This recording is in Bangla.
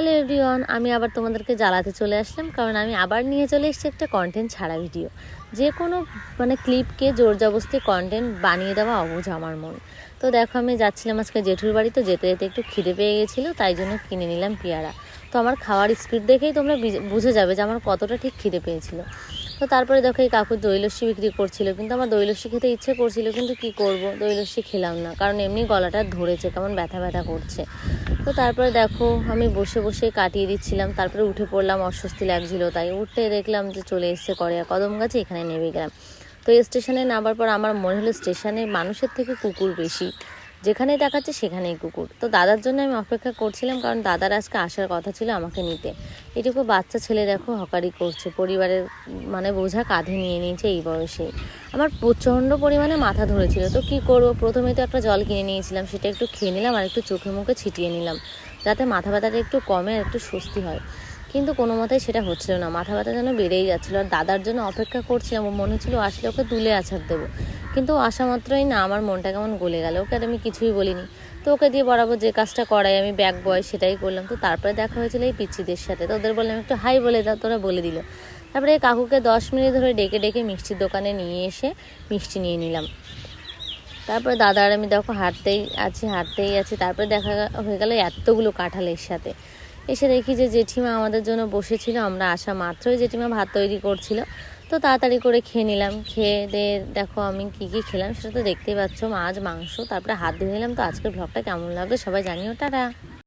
হ্যালো এভরিওয়ান, আমি আবার তোমাদেরকে জ্বালাতে চলে আসলাম, কারণ আমি আবার নিয়ে চলে এসেছি একটা কন্টেন্ট ছাড়া ভিডিও। যে কোনো ক্লিপকে জোর জবরদস্তি কন্টেন্ট বানিয়ে দেওয়া অবুঝ আমার মন। তো দেখো, আমি যাচ্ছিলাম আজকে জেঠুর বাড়ি, তো যেতে যেতে একটু খিদে পেয়ে গেছিলো, তাই জন্য কিনে নিলাম পেয়ারা। তো আমার খাওয়ার স্পিড দেখেই তোমরা বুঝে যাবে যে আমার কতটা ঠিক খিদে পেয়েছিল। তো তারপরে দেখো, এই কাকু দই লস্যি বিক্রি করছিল, কিন্তু আমার দই লস্যি খেতে ইচ্ছে করছিল, কিন্তু কি করব, দই লস্যি খেলাম না, কারণ এমনি গলাটা ধরেছে, কেমন ব্যথা ব্যথা করছে। তো তারপরে দেখো, আমি বসে বসে কাটিয়ে দিচ্ছিলাম, তারপরে উঠে পড়লাম, অস্বস্তি লাগছিল, তাই উঠতে দেখলাম যে চলে এসছে করিয়া কদম গাছে, এখানে নেমে গেলাম। তো স্টেশনে নামার পর আমার মনে হলো স্টেশনে মানুষের থেকে কুকুর বেশি, যেখানেই দেখাচ্ছে সেখানেই কুকুর। তো দাদার জন্য আমি অপেক্ষা করছিলাম, কারণ দাদার আজকে আসার কথা ছিল আমাকে নিতে। এটুকু বাচ্চা ছেলে দেখো হকারি করছে, পরিবারের বোঝা কাঁধে নিয়ে নিয়েছে এই বয়সে। আমার প্রচণ্ড পরিমাণে মাথা ধরেছিল, তো কি করব, প্রথমে তো একটা জল কিনে নিয়েছিলাম, সেটা একটু খেয়ে নিলাম আর একটু চোখে মুখে ছিটিয়ে নিলাম, যাতে মাথা ব্যথাটা একটু কমে আর একটু স্বস্তি হয়। কিন্তু কোনো মতেই সেটা হচ্ছিল না, মাথা ব্যথা যেন বেড়েই যাচ্ছিলো। আর দাদার জন্য অপেক্ষা করছিলাম, মনে হচ্ছিল আসলে ওকে তুলে আছাড় দেবো, কিন্তু আসা মাত্রই না আমার মনটা কেমন গলে গেল। ওকে আর আমি কিছুই বলিনি, তো ওকে দিয়ে বরাবর যে কাজটা করাই আমি, ব্যাগ বয়, সেটাই করলাম। তো তারপরে দেখা হয়েছিল এই পিচ্ছিদের সাথে, তো ওদের বললাম একটু হাই বলে দাও, তোরা বলে দিল। তারপরে এই কাকুকে 10 মিনিট ধরে ডেকে ডেকে মিষ্টির দোকানে নিয়ে এসে মিষ্টি নিয়ে নিলাম। তারপরে দাদা আর আমি দেখো হাঁটতেই আছি। তারপরে দেখা হয়ে গেল এতগুলো কাঁঠালের সাথে। এসে দেখি যে জেঠিমা আমাদের জন্য বসেছিল, আমরা আসা মাত্রই জেঠিমা ভাত তৈরি করছিল। তো তাড়াতাড়ি করে খেয়ে নিলাম। খেয়ে দিয়ে দেখো আমি কী খেলাম সেটা তো দেখতেই পাচ্ছ, মাছ মাংস, তারপরে হাত ধুয়ে নিলাম। তো আজকের ব্লগটা কেমন লাগলো সবাই জানিও, টাটা।